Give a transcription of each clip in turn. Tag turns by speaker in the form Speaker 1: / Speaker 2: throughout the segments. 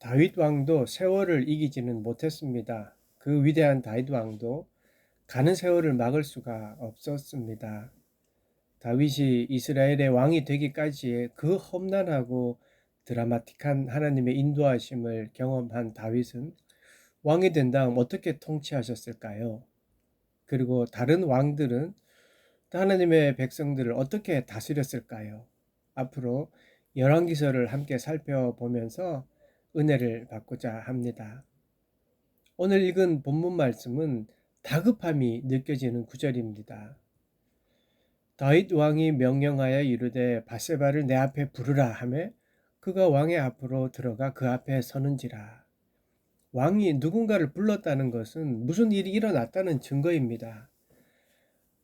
Speaker 1: 다윗 왕도 세월을 이기지는 못했습니다. 그 위대한 다윗 왕도 가는 세월을 막을 수가 없었습니다. 다윗이 이스라엘의 왕이 되기까지의 그 험난하고 드라마틱한 하나님의 인도하심을 경험한 다윗은 왕이 된 다음 어떻게 통치하셨을까요? 그리고 다른 왕들은 하나님의 백성들을 어떻게 다스렸을까요? 앞으로 열왕기서를 함께 살펴보면서 은혜를 받고자 합니다. 오늘 읽은 본문 말씀은 다급함이 느껴지는 구절입니다. 다윗 왕이 명령하여 이르되 바세바를 내 앞에 부르라 하매 그가 왕의 앞으로 들어가 그 앞에 서는지라. 왕이 누군가를 불렀다는 것은 무슨 일이 일어났다는 증거입니다.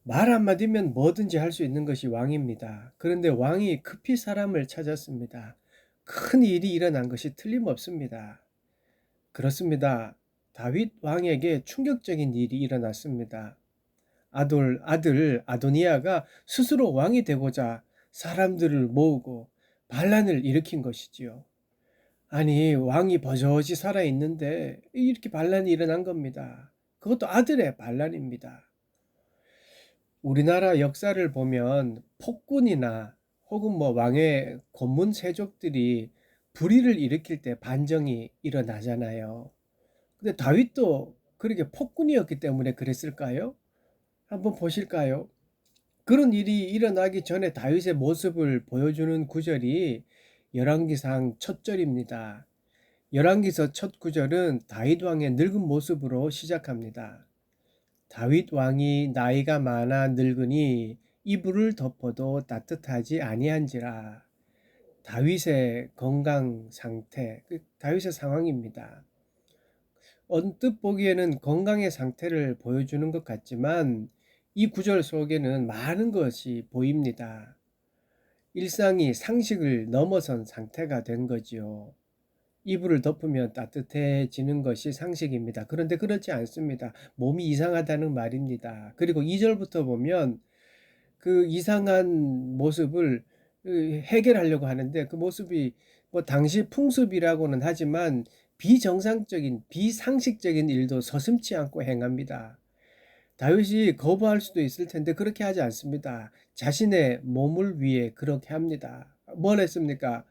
Speaker 1: 말 한마디면 뭐든지 할 수 있는 것이 왕입니다. 그런데 왕이 급히 사람을 찾았습니다. 큰 일이 일어난 것이 틀림없습니다. 그렇습니다. 다윗 왕에게 충격적인 일이 일어났습니다. 아들 아도니아가 스스로 왕이 되고자 사람들을 모으고 반란을 일으킨 것이지요. 아니, 왕이 버젓이 살아있는데 이렇게 반란이 일어난 겁니다. 그것도 아들의 반란입니다. 우리나라 역사를 보면 폭군이나 혹은 왕의 고문 세족들이 불의를 일으킬 때 반정이 일어나잖아요. 근데 다윗도 그렇게 폭군이었기 때문에 그랬을까요? 한번 보실까요? 그런 일이 일어나기 전에 다윗의 모습을 보여주는 구절이 열왕기상 첫 절입니다. 열왕기서 첫 구절은 다윗 왕의 늙은 모습으로 시작합니다. 다윗 왕이 나이가 많아 늙으니 이불을 덮어도 따뜻하지 아니한지라. 다윗의 건강 상태, 다윗의 상황입니다. 언뜻 보기에는 건강의 상태를 보여주는 것 같지만 이 구절 속에는 많은 것이 보입니다. 일상이 상식을 넘어선 상태가 된 거지요. 이불을 덮으면 따뜻해지는 것이 상식입니다. 그런데 그렇지 않습니다. 몸이 이상하다는 말입니다. 그리고 2절부터 보면 그 이상한 모습을 해결하려고 하는데 그 모습이 당시 풍습이라고는 하지만 비정상적인 비상식적인 일도 서슴지 않고 행합니다. 다윗이 거부할 수도 있을 텐데 그렇게 하지 않습니다. 자신의 몸을 위해 그렇게 합니다. 뭘 했습니까?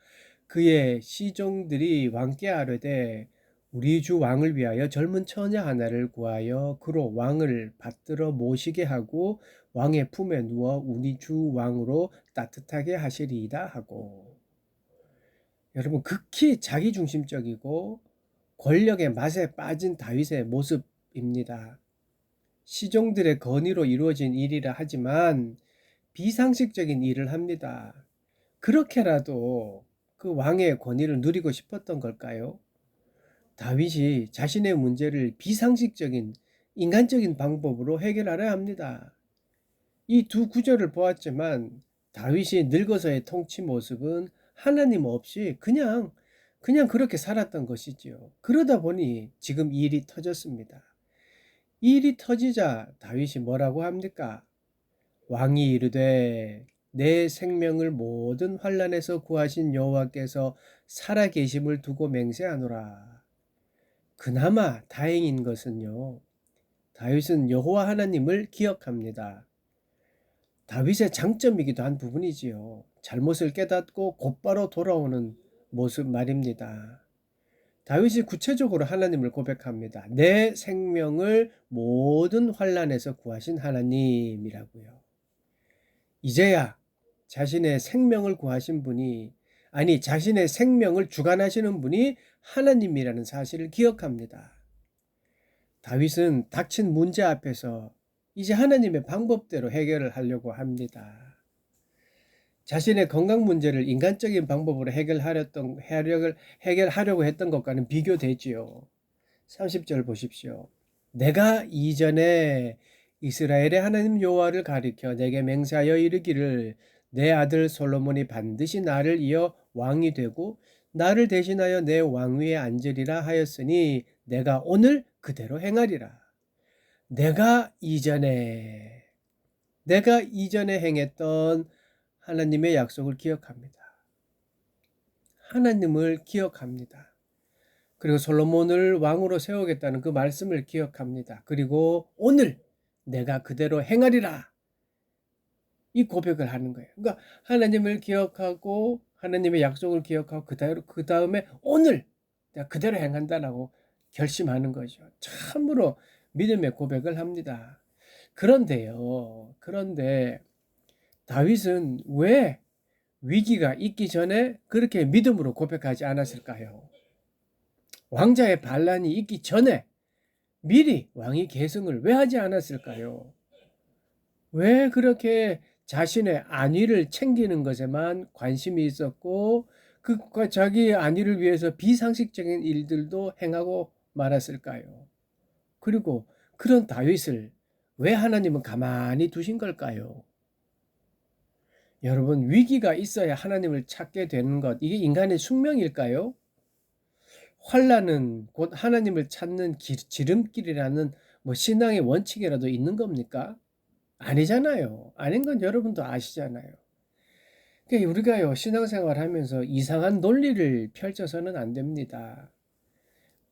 Speaker 1: 그의 시종들이 왕께 아뢰되 우리 주 왕을 위하여 젊은 처녀 하나를 구하여 그로 왕을 받들어 모시게 하고 왕의 품에 누워 우리 주 왕으로 따뜻하게 하시리이다 하고. 여러분, 극히 자기중심적이고 권력의 맛에 빠진 다윗의 모습입니다. 시종들의 건의로 이루어진 일이라 하지만 비상식적인 일을 합니다. 그렇게라도 그 왕의 권위를 누리고 싶었던 걸까요? 다윗이 자신의 문제를 비상식적인 인간적인 방법으로 해결하려 합니다. 이 두 구절을 보았지만 다윗이 늙어서의 통치 모습은 하나님 없이 그냥 그렇게 살았던 것이지요. 그러다 보니 지금 이 일이 터졌습니다. 이 일이 터지자 다윗이 뭐라고 합니까? 왕이 이르되 내 생명을 모든 환난에서 구하신 여호와께서 살아계심을 두고 맹세하노라. 그나마 다행인 것은요, 다윗은 여호와 하나님을 기억합니다. 다윗의 장점이기도 한 부분이지요. 잘못을 깨닫고 곧바로 돌아오는 모습 말입니다. 다윗이 구체적으로 하나님을 고백합니다. 내 생명을 모든 환난에서 구하신 하나님이라고요. 이제야 자신의 생명을 구하신 분이, 아니 자신의 생명을 주관하시는 분이 하나님이라는 사실을 기억합니다. 다윗은 닥친 문제 앞에서 이제 하나님의 방법대로 해결을 하려고 합니다. 자신의 건강 문제를 인간적인 방법으로 해결하려고 했던 것과는 비교되지요. 30절 보십시오. 내가 이전에 이스라엘의 하나님 여호와를 가리켜 내게 맹세하여 이르기를 내 아들 솔로몬이 반드시 나를 이어 왕이 되고 나를 대신하여 내 왕위에 앉으리라 하였으니 내가 오늘 그대로 행하리라. 내가 이전에 행했던 하나님의 약속을 기억합니다. 하나님을 기억합니다. 그리고 솔로몬을 왕으로 세우겠다는 그 말씀을 기억합니다. 그리고 오늘 내가 그대로 행하리라. 이 고백을 하는 거예요. 그러니까 하나님을 기억하고 하나님의 약속을 기억하고 그 다음에 오늘 내가 그대로 행한다라고 결심하는 거죠. 참으로 믿음의 고백을 합니다. 그런데 다윗은 왜 위기가 있기 전에 그렇게 믿음으로 고백하지 않았을까요? 왕자의 반란이 있기 전에 미리 왕위 계승을 왜 하지 않았을까요? 왜 그렇게 자신의 안위를 챙기는 것에만 관심이 있었고 그과 자기의 안위를 위해서 비상식적인 일들도 행하고 말았을까요? 그리고 그런 다윗을 왜 하나님은 가만히 두신 걸까요? 여러분, 위기가 있어야 하나님을 찾게 되는 것, 이게 인간의 숙명일까요? 환난은 곧 하나님을 찾는 지름길이라는 신앙의 원칙이라도 있는 겁니까? 아니잖아요. 아닌 건 여러분도 아시잖아요. 그러니까 우리가요, 신앙생활 하면서 이상한 논리를 펼쳐서는 안 됩니다.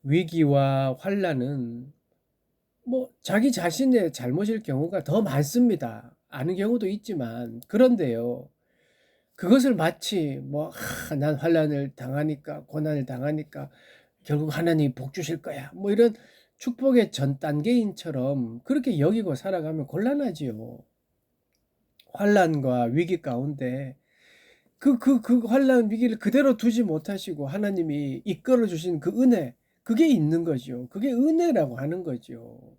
Speaker 1: 위기와 환난은 자기 자신의 잘못일 경우가 더 많습니다. 아는 경우도 있지만, 그런데요, 그것을 마치 난 환난을 당하니까, 고난을 당하니까 결국 하나님이 복 주실 거야. 이런 축복의 전 단계인처럼 그렇게 여기고 살아가면 곤란하지요. 환난과 위기 가운데 그 환난 위기를 그대로 두지 못하시고 하나님이 이끌어 주신 그 은혜, 그게 있는 거죠. 그게 은혜라고 하는 거죠.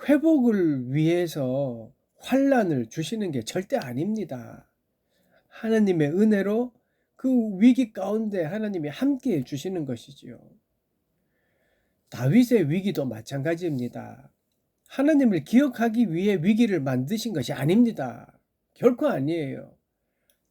Speaker 1: 회복을 위해서 환난을 주시는 게 절대 아닙니다. 하나님의 은혜로 그 위기 가운데 하나님이 함께 해 주시는 것이지요. 다윗의 위기도 마찬가지입니다. 하나님을 기억하기 위해 위기를 만드신 것이 아닙니다. 결코 아니에요.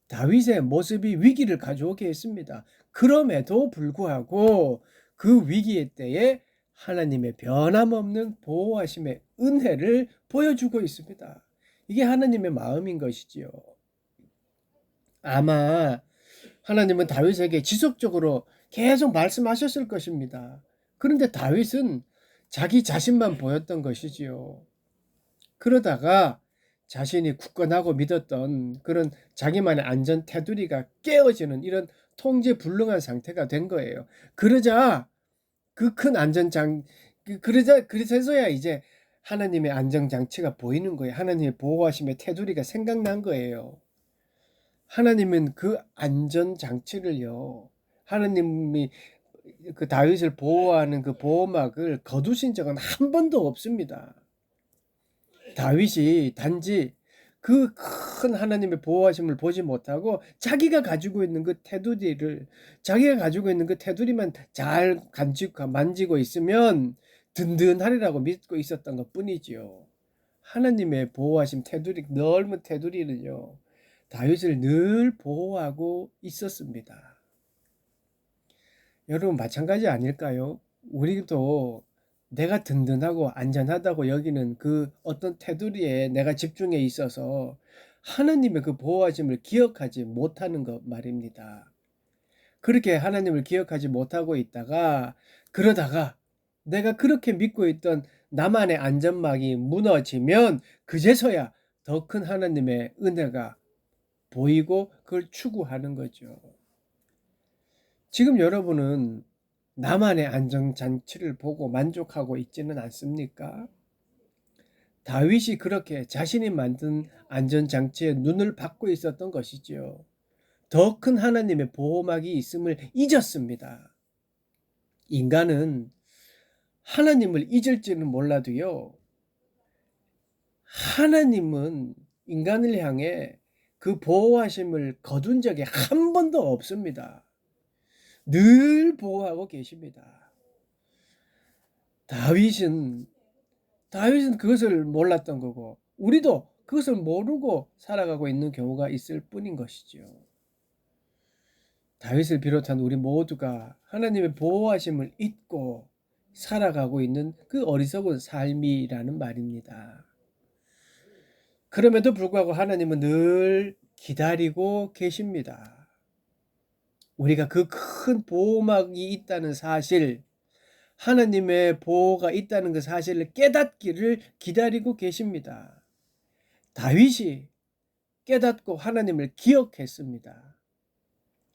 Speaker 1: 다윗의 모습이 위기를 가져오게 했습니다. 그럼에도 불구하고 그 위기의 때에 하나님의 변함없는 보호하심의 은혜를 보여주고 있습니다. 이게 하나님의 마음인 것이지요. 아마 하나님은 다윗에게 지속적으로 계속 말씀하셨을 것입니다. 그런데 다윗은 자기 자신만 보였던 것이지요. 그러다가 자신이 굳건하고 믿었던 그런 자기만의 안전 테두리가 깨어지는 이런 통제불능한 상태가 된 거예요. 그러자 그 큰 그래서야 이제 하나님의 안전장치가 보이는 거예요. 하나님의 보호하심의 테두리가 생각난 거예요. 하나님은 그 안전장치를요, 하나님이 그 다윗을 보호하는 그 보호막을 거두신 적은 한 번도 없습니다. 다윗이 단지 그 큰 하나님의 보호하심을 보지 못하고 자기가 가지고 있는 그 테두리만 잘 만지고 있으면 든든하리라고 믿고 있었던 것 뿐이지요. 하나님의 보호하심 넓은 테두리는요, 다윗을 늘 보호하고 있었습니다. 여러분, 마찬가지 아닐까요? 우리도 내가 든든하고 안전하다고 여기는 그 어떤 테두리에 내가 집중해 있어서 하나님의 그 보호하심을 기억하지 못하는 것 말입니다. 그렇게 하나님을 기억하지 못하고 있다가 그러다가 내가 그렇게 믿고 있던 나만의 안전막이 무너지면 그제서야 더 큰 하나님의 은혜가 보이고 그걸 추구하는 거죠. 지금 여러분은 나만의 안전장치를 보고 만족하고 있지는 않습니까? 다윗이 그렇게 자신이 만든 안전장치에 눈을 받고 있었던 것이지요. 더 큰 하나님의 보호막이 있음을 잊었습니다. 인간은 하나님을 잊을지는 몰라도요, 하나님은 인간을 향해 그 보호하심을 거둔 적이 한 번도 없습니다. 늘 보호하고 계십니다. 다윗은 그것을 몰랐던 거고 우리도 그것을 모르고 살아가고 있는 경우가 있을 뿐인 것이죠. 다윗을 비롯한 우리 모두가 하나님의 보호하심을 잊고 살아가고 있는 그 어리석은 삶이라는 말입니다. 그럼에도 불구하고 하나님은 늘 기다리고 계십니다. 우리가 그 큰 보호막이 있다는 사실, 하나님의 보호가 있다는 그 사실을 깨닫기를 기다리고 계십니다. 다윗이 깨닫고 하나님을 기억했습니다.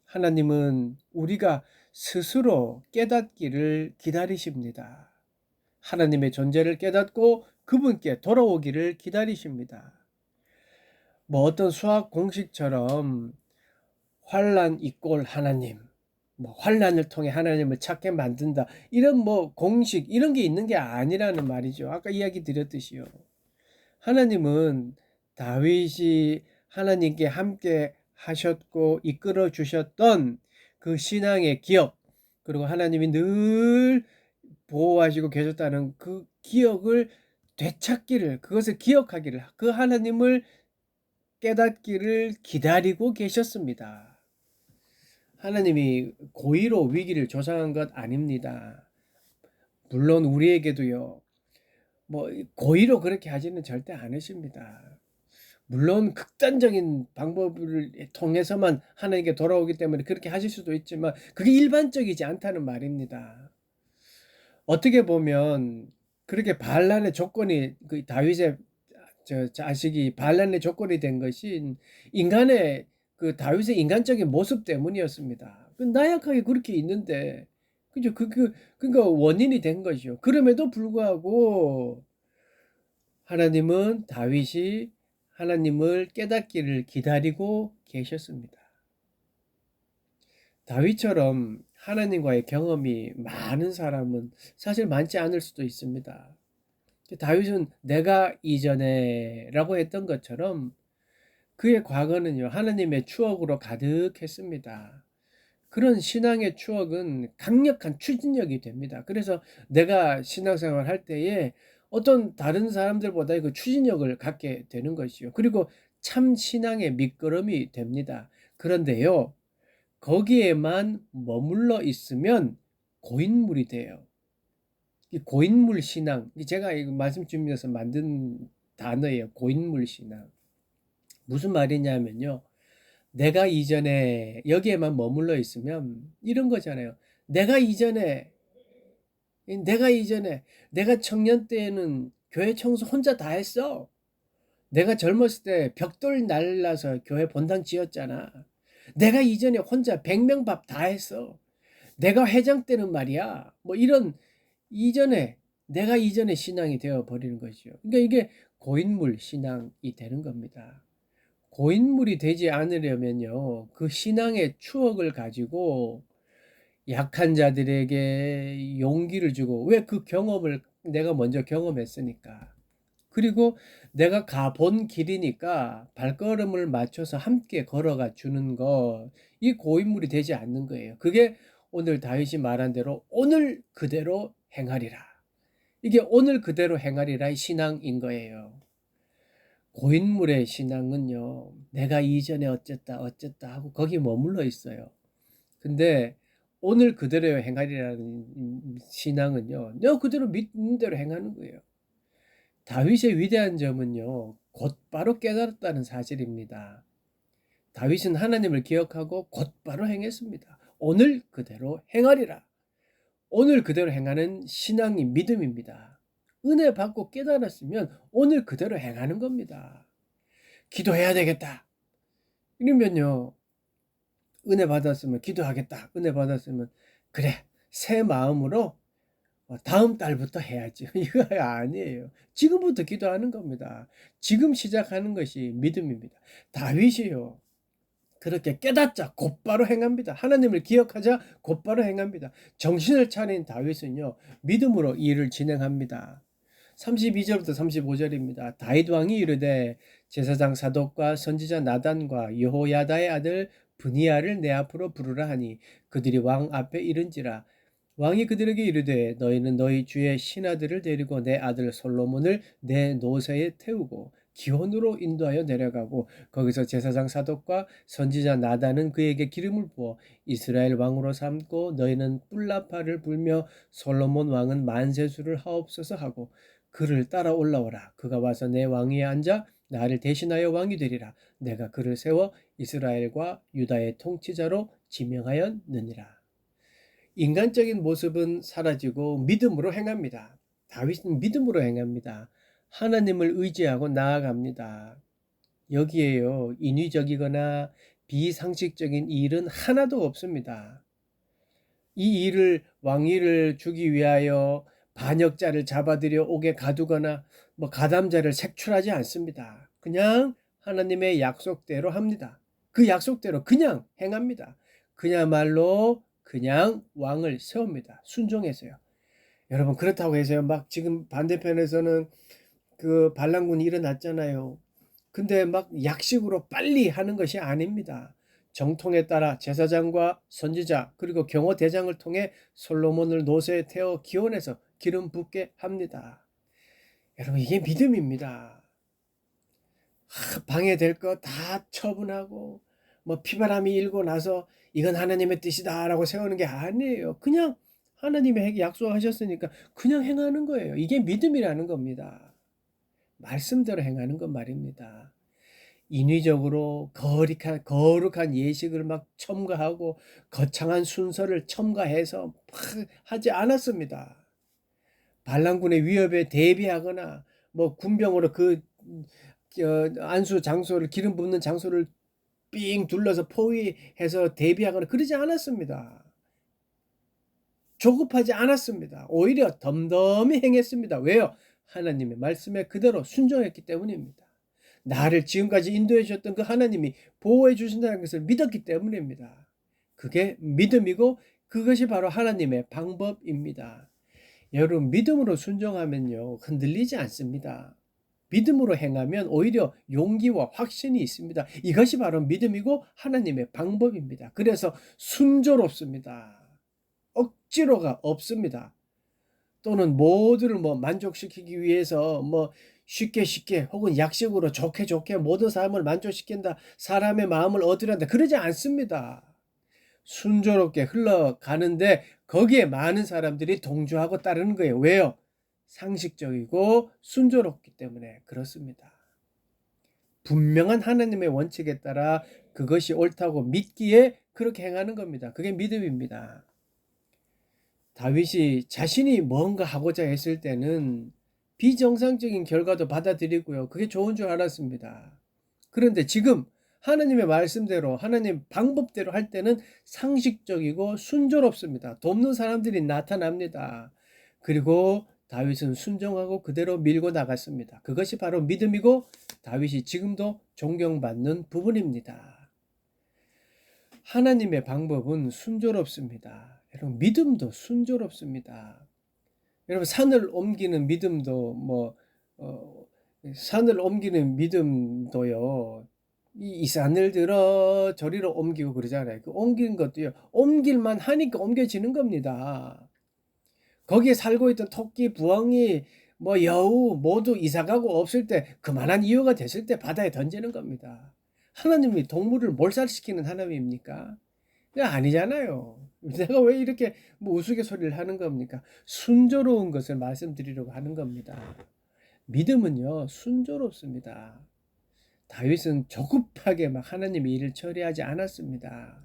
Speaker 1: 하나님은 우리가 스스로 깨닫기를 기다리십니다. 하나님의 존재를 깨닫고 그분께 돌아오기를 기다리십니다. 뭐 어떤 수학 공식처럼 환난 이꼴 하나님, 뭐 환난을 통해 하나님을 찾게 만든다, 이런 뭐 공식 이런 게 있는 게 아니라는 말이죠. 아까 이야기 드렸듯이요. 하나님은 다윗이 하나님께 함께 하셨고 이끌어 주셨던 그 신앙의 기억, 그리고 하나님이 늘 보호하시고 계셨다는 그 기억을 되찾기를, 그것을 기억하기를, 그 하나님을 깨닫기를 기다리고 계셨습니다. 하나님이 고의로 위기를 조장한 것 아닙니다. 물론 우리에게도요, 뭐 고의로 그렇게 하지는 절대 않으십니다. 물론 극단적인 방법을 통해서만 하나님께 돌아오기 때문에 그렇게 하실 수도 있지만 그게 일반적이지 않다는 말입니다. 어떻게 보면 그렇게 반란의 조건이, 그 다윗의 자식이 반란의 조건이 된 것이 인간의, 그 다윗의 인간적인 모습 때문이었습니다. 나약하게 그렇게 있는데, 그죠? 그러니까 원인이 된 것이요. 그럼에도 불구하고 하나님은 다윗이 하나님을 깨닫기를 기다리고 계셨습니다. 다윗처럼 하나님과의 경험이 많은 사람은 사실 많지 않을 수도 있습니다. 다윗은 내가 이전에 라고 했던 것처럼 그의 과거는요, 하나님의 추억으로 가득했습니다. 그런 신앙의 추억은 강력한 추진력이 됩니다. 그래서 내가 신앙생활 할 때에 어떤 다른 사람들보다 그 추진력을 갖게 되는 것이요. 그리고 참 신앙의 밑거름이 됩니다. 그런데요, 거기에만 머물러 있으면 고인물이 돼요. 이 고인물 신앙, 제가 이거 말씀 주면서 만든 단어예요. 고인물 신앙. 무슨 말이냐면요, 내가 이전에 여기에만 머물러 있으면 이런 거잖아요. 내가 이전에 내가 청년 때에는 교회 청소 혼자 다 했어. 내가 젊었을 때 벽돌 날라서 교회 본당 지었잖아. 내가 이전에 혼자 100명 밥 다 했어. 내가 회장 때는 말이야. 뭐 이런 이전에, 내가 이전에 신앙이 되어 버리는 것이죠. 그러니까 이게 고인물 신앙이 되는 겁니다. 고인물이 되지 않으려면요, 그 신앙의 추억을 가지고 약한 자들에게 용기를 주고, 왜 그 경험을 내가 먼저 경험했으니까. 그리고 내가 가본 길이니까 발걸음을 맞춰서 함께 걸어가 주는 것, 이 고인물이 되지 않는 거예요. 그게 오늘 다윗이 말한 대로 오늘 그대로 행하리라. 이게 오늘 그대로 행하리라의 신앙인 거예요. 고인물의 신앙은요, 내가 이전에 어쨌다 하고 거기 머물러 있어요. 근데 오늘 그대로 행하리라는 신앙은요, 너 그대로 믿는 대로 행하는 거예요. 다윗의 위대한 점은요, 곧바로 깨달았다는 사실입니다. 다윗은 하나님을 기억하고 곧바로 행했습니다. 오늘 그대로 행하리라. 오늘 그대로 행하는 신앙이 믿음입니다. 은혜 받고 깨달았으면 오늘 그대로 행하는 겁니다. 기도해야 되겠다. 이러면요, 은혜 받았으면 기도하겠다. 은혜 받았으면 그래, 새 마음으로 다음 달부터 해야지. 이거 아니에요. 지금부터 기도하는 겁니다. 지금 시작하는 것이 믿음입니다. 다윗이요, 그렇게 깨닫자 곧바로 행합니다. 하나님을 기억하자 곧바로 행합니다. 정신을 차린 다윗은요, 믿음으로 이 일을 진행합니다. 32절부터 35절입니다. 다윗 왕이 이르되 제사장 사독과 선지자 나단과 여호야다의 아들 브니야를 내 앞으로 부르라 하니 그들이 왕 앞에 이른지라. 왕이 그들에게 이르되 너희는 너희 주의 신하들을 데리고 내 아들 솔로몬을 내 노새에 태우고 기혼으로 인도하여 내려가고 거기서 제사장 사독과 선지자 나단은 그에게 기름을 부어 이스라엘 왕으로 삼고 너희는 뿔나파를 불며 솔로몬 왕은 만세수를 하옵소서 하고 그를 따라 올라오라. 그가 와서 내 왕위에 앉아 나를 대신하여 왕이 되리라. 내가 그를 세워 이스라엘과 유다의 통치자로 지명하였느니라. 인간적인 모습은 사라지고 믿음으로 행합니다. 다윗은 믿음으로 행합니다. 하나님을 의지하고 나아갑니다. 여기에요, 인위적이거나 비상식적인 일은 하나도 없습니다. 이 일을 왕위를 주기 위하여 반역자를 잡아들여 옥에 가두거나 가담자를 색출하지 않습니다. 그냥 하나님의 약속대로 합니다. 그 약속대로 그냥 행합니다. 그야말로 그냥 왕을 세웁니다. 순종해서요. 여러분, 그렇다고 해서요, 막 지금 반대편에서는 그 반란군이 일어났잖아요. 근데 막 약식으로 빨리 하는 것이 아닙니다. 정통에 따라 제사장과 선지자 그리고 경호대장을 통해 솔로몬을 노새에 태워 기원해서 기름 붓게 합니다. 여러분, 이게 믿음입니다. 방해될 거 다 처분하고 피바람이 일고 나서 이건 하나님의 뜻이다라고 세우는 게 아니에요. 그냥 하나님이 약속하셨으니까 그냥 행하는 거예요. 이게 믿음이라는 겁니다. 말씀대로 행하는 것 말입니다. 인위적으로 거룩한 예식을 막 첨가하고 거창한 순서를 첨가해서 막 하지 않았습니다. 반란군의 위협에 대비하거나 군병으로 그 안수 장소를, 기름 붓는 장소를 삥 둘러서 포위해서 대비하거나 그러지 않았습니다. 조급하지 않았습니다. 오히려 덤덤히 행했습니다. 왜요? 하나님의 말씀에 그대로 순종했기 때문입니다. 나를 지금까지 인도해 주셨던 그 하나님이 보호해 주신다는 것을 믿었기 때문입니다. 그게 믿음이고 그것이 바로 하나님의 방법입니다. 여러분, 믿음으로 순종하면요, 흔들리지 않습니다. 믿음으로 행하면 오히려 용기와 확신이 있습니다. 이것이 바로 믿음이고 하나님의 방법입니다. 그래서 순조롭습니다. 억지로가 없습니다. 또는 모두를 만족시키기 위해서 쉽게 혹은 약식으로 좋게 모든 사람을 만족시킨다, 사람의 마음을 얻으려다, 그러지 않습니다. 순조롭게 흘러가는데 거기에 많은 사람들이 동조하고 따르는 거예요. 왜요? 상식적이고 순조롭기 때문에 그렇습니다. 분명한 하나님의 원칙에 따라 그것이 옳다고 믿기에 그렇게 행하는 겁니다. 그게 믿음입니다. 다윗이 자신이 뭔가 하고자 했을 때는 비정상적인 결과도 받아들이고요. 그게 좋은 줄 알았습니다. 그런데 지금 하나님의 말씀대로, 하나님 방법대로 할 때는 상식적이고 순조롭습니다. 돕는 사람들이 나타납니다. 그리고 다윗은 순종하고 그대로 밀고 나갔습니다. 그것이 바로 믿음이고 다윗이 지금도 존경받는 부분입니다. 하나님의 방법은 순조롭습니다. 여러분, 믿음도 순조롭습니다. 여러분, 산을 옮기는 믿음도 산을 옮기는 믿음도요, 이 산을 들어 저리로 옮기고 그러잖아요. 그 옮기는 것도요, 옮길만 하니까 옮겨지는 겁니다. 거기에 살고 있던 토끼, 부엉이, 여우 모두 이사가고 없을 때, 그만한 이유가 됐을 때 바다에 던지는 겁니다. 하나님이 동물을 몰살시키는 하나님입니까? 아니잖아요. 내가 왜 이렇게 우스갯소리를 하는 겁니까? 순조로운 것을 말씀드리려고 하는 겁니다. 믿음은요, 순조롭습니다. 다윗은 조급하게 하나님의 일을 처리하지 않았습니다.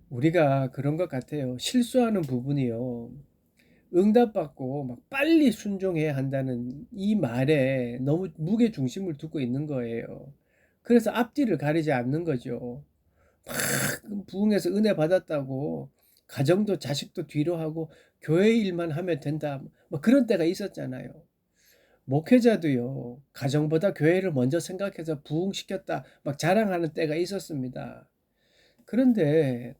Speaker 1: 우리가 그런 것 같아요. 실수하는 부분이요, 응답받고 빨리 순종해야 한다는 이 말에 너무 무게 중심을 두고 있는 거예요. 그래서 앞뒤를 가리지 않는 거죠. 막 부흥해서 은혜 받았다고 가정도 자식도 뒤로 하고 교회 일만 하면 된다, 그런 때가 있었잖아요. 목회자도요, 가정보다 교회를 먼저 생각해서 부흥시켰다 자랑하는 때가 있었습니다. 그런데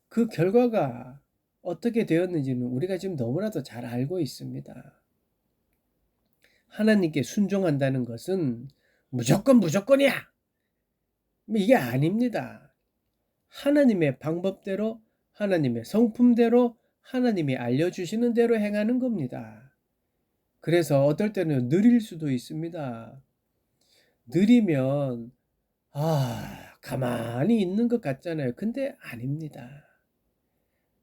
Speaker 1: 그 결과가 어떻게 되었는지는 우리가 지금 너무나도 잘 알고 있습니다. 하나님께 순종한다는 것은 무조건이야, 이게 아닙니다. 하나님의 방법대로, 하나님의 성품대로, 하나님이 알려주시는 대로 행하는 겁니다. 그래서 어떨 때는 느릴 수도 있습니다. 느리면 가만히 있는 것 같잖아요. 근데 아닙니다.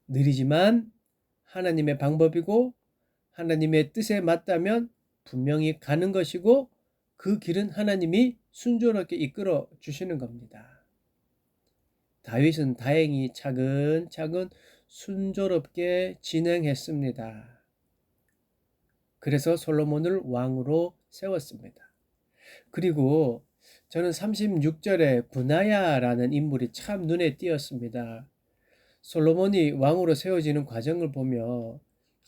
Speaker 1: 느리지만 하나님의 방법이고 하나님의 뜻에 맞다면 분명히 가는 것이고, 그 길은 하나님이 순조롭게 이끌어 주시는 겁니다. 다윗은 다행히 차근차근 순조롭게 진행했습니다. 그래서 솔로몬을 왕으로 세웠습니다. 그리고 저는 36절에 분하야라는 인물이 참 눈에 띄었습니다. 솔로몬이 왕으로 세워지는 과정을 보며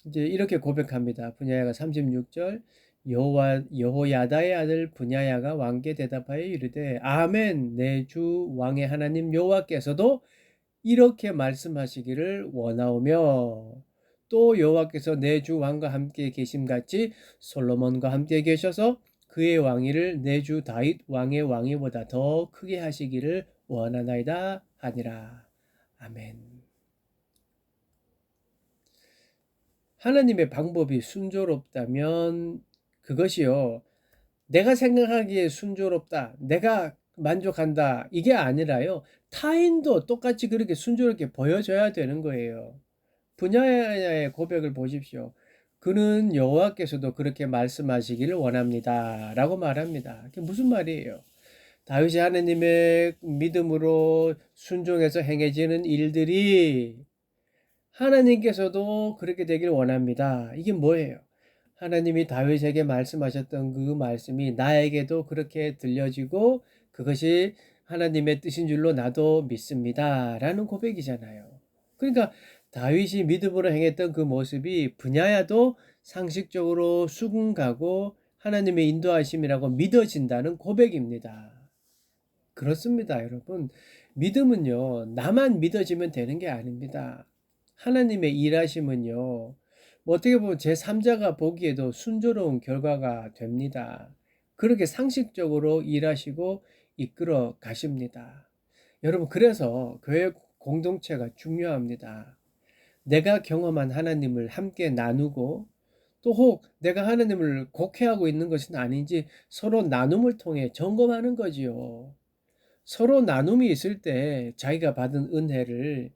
Speaker 1: 이제 이렇게 고백합니다. 분야야가 36절, 여호야다의 아들 분야야가 왕께 대답하여 이르되 아멘, 내 주 왕의 하나님 여호와께서도 이렇게 말씀하시기를 원하오며 또 여호와께서 내 주 왕과 함께 계심같이 솔로몬과 함께 계셔서 그의 왕위를 내 주 다윗 왕의 왕위보다 더 크게 하시기를 원하나이다 하니라. 아멘. 하나님의 방법이 순조롭다면 그것이요, 내가 생각하기에 순조롭다, 내가 만족한다, 이게 아니라요, 타인도 똑같이 그렇게 순조롭게 보여줘야 되는 거예요. 분야의 고백을 보십시오. 그는 여호와께서도 그렇게 말씀하시기를 원합니다 라고 말합니다. 그게 무슨 말이에요? 다윗이 하나님의 믿음으로 순종해서 행해지는 일들이 하나님께서도 그렇게 되길 원합니다. 이게 뭐예요? 하나님이 다윗에게 말씀하셨던 그 말씀이 나에게도 그렇게 들려지고 그것이 하나님의 뜻인 줄로 나도 믿습니다 라는 고백이잖아요. 그러니까 다윗이 믿음으로 행했던 그 모습이 분야야도 상식적으로 수긍가고 하나님의 인도하심이라고 믿어진다는 고백입니다. 그렇습니다, 여러분. 믿음은요, 나만 믿어지면 되는 게 아닙니다. 하나님의 일하심은요, 뭐 어떻게 보면 제3자가 보기에도 순조로운 결과가 됩니다. 그렇게 상식적으로 일하시고 이끌어 가십니다. 여러분, 그래서 교회 공동체가 중요합니다. 내가 경험한 하나님을 함께 나누고 또 혹 내가 하나님을 곡해하고 있는 것은 아닌지 서로 나눔을 통해 점검하는 거지요. 서로 나눔이 있을 때 자기가 받은 은혜를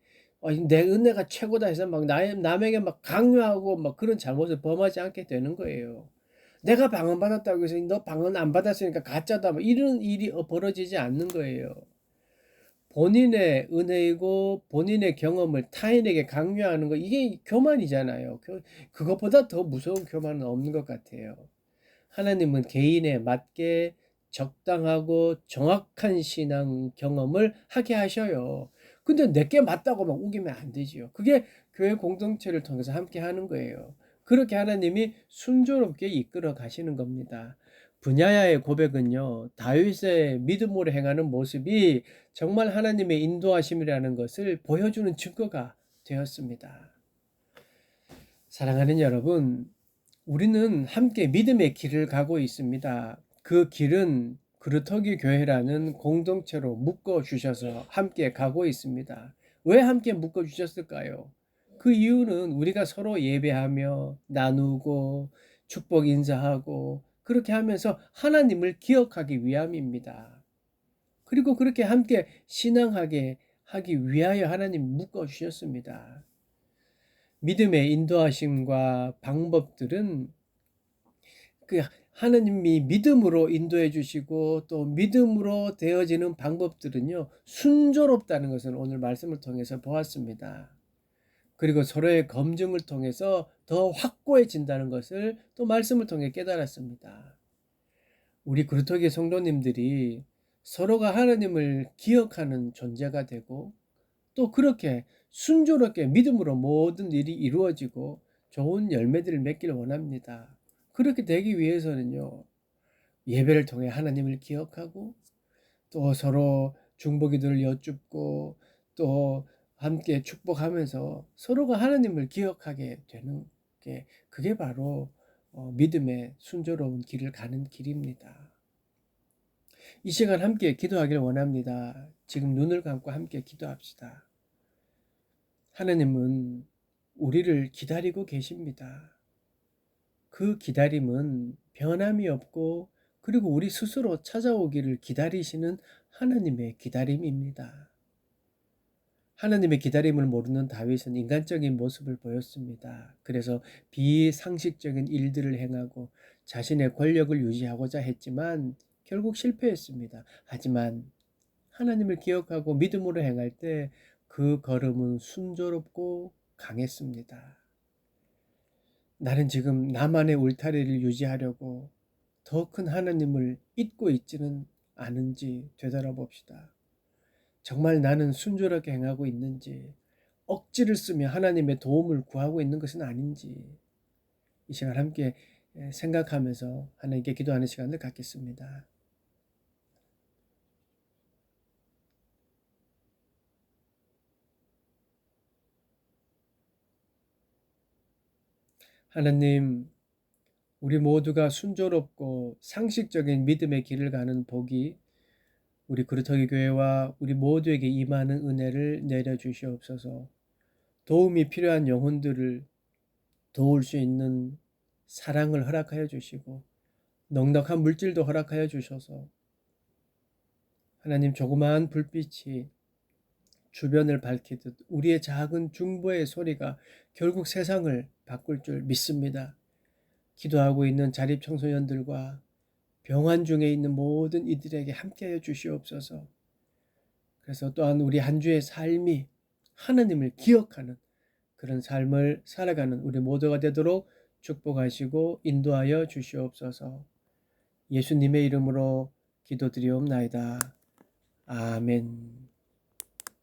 Speaker 1: 내 은혜가 최고다 해서 막 남에게 막 강요하고 막 그런 잘못을 범하지 않게 되는 거예요. 내가 방언 받았다고 해서 너 방언 안 받았으니까 가짜다, 뭐 이런 일이 벌어지지 않는 거예요. 본인의 은혜이고 본인의 경험을 타인에게 강요하는 거, 이게 교만이잖아요. 그것보다 더 무서운 교만은 없는 것 같아요. 하나님은 개인에 맞게 적당하고 정확한 신앙 경험을 하게 하셔요. 근데 내게 맞다고 막 우기면 안 되지요. 그게 교회 공동체를 통해서 함께 하는 거예요. 그렇게 하나님이 순조롭게 이끌어 가시는 겁니다. 분야야의 고백은요, 다윗의 믿음으로 행하는 모습이 정말 하나님의 인도하심이라는 것을 보여주는 증거가 되었습니다. 사랑하는 여러분, 우리는 함께 믿음의 길을 가고 있습니다. 그 길은 그루터기 교회라는 공동체로 묶어 주셔서 함께 가고 있습니다. 왜 함께 묶어 주셨을까요? 그 이유는 우리가 서로 예배하며 나누고 축복 인사하고 그렇게 하면서 하나님을 기억하기 위함입니다. 그리고 그렇게 함께 신앙하게 하기 위하여 하나님 묶어 주셨습니다. 믿음의 인도하심과 방법들은 그 하나님이 믿음으로 인도해 주시고 또 믿음으로 되어지는 방법들은요, 순조롭다는 것을 오늘 말씀을 통해서 보았습니다. 그리고 서로의 검증을 통해서 더 확고해진다는 것을 또 말씀을 통해 깨달았습니다. 우리 그루터기 성도님들이 서로가 하나님을 기억하는 존재가 되고 또 그렇게 순조롭게 믿음으로 모든 일이 이루어지고 좋은 열매들을 맺기를 원합니다. 그렇게 되기 위해서는요, 예배를 통해 하나님을 기억하고 또 서로 중보기도를 여쭙고 또 함께 축복하면서 서로가 하나님을 기억하게 되는 게, 그게 바로 믿음의 순조로운 길을 가는 길입니다. 이 시간 함께 기도하기를 원합니다. 지금 눈을 감고 함께 기도합시다. 하나님은 우리를 기다리고 계십니다. 그 기다림은 변함이 없고 그리고 우리 스스로 찾아오기를 기다리시는 하나님의 기다림입니다. 하나님의 기다림을 모르는 다윗은 인간적인 모습을 보였습니다. 그래서 비상식적인 일들을 행하고 자신의 권력을 유지하고자 했지만 결국 실패했습니다. 하지만 하나님을 기억하고 믿음으로 행할 때 그 걸음은 순조롭고 강했습니다. 나는 지금 나만의 울타리를 유지하려고 더 큰 하나님을 잊고 있지는 않은지 되돌아봅시다. 정말 나는 순조롭게 행하고 있는지, 억지를 쓰며 하나님의 도움을 구하고 있는 것은 아닌지, 이 시간 함께 생각하면서 하나님께 기도하는 시간을 갖겠습니다. 하나님, 우리 모두가 순조롭고 상식적인 믿음의 길을 가는 복이 우리 그루터기 교회와 우리 모두에게 임하는 은혜를 내려주시옵소서. 도움이 필요한 영혼들을 도울 수 있는 사랑을 허락하여 주시고 넉넉한 물질도 허락하여 주셔서 하나님, 조그마한 불빛이 주변을 밝히듯 우리의 작은 중보의 소리가 결국 세상을 바꿀 줄 믿습니다. 기도하고 있는 자립 청소년들과 병환 중에 있는 모든 이들에게 함께하여 주시옵소서. 그래서 또한 우리 한 주의 삶이 하나님을 기억하는 그런 삶을 살아가는 우리 모두가 되도록 축복하시고 인도하여 주시옵소서. 예수님의 이름으로 기도드리옵나이다. 아멘.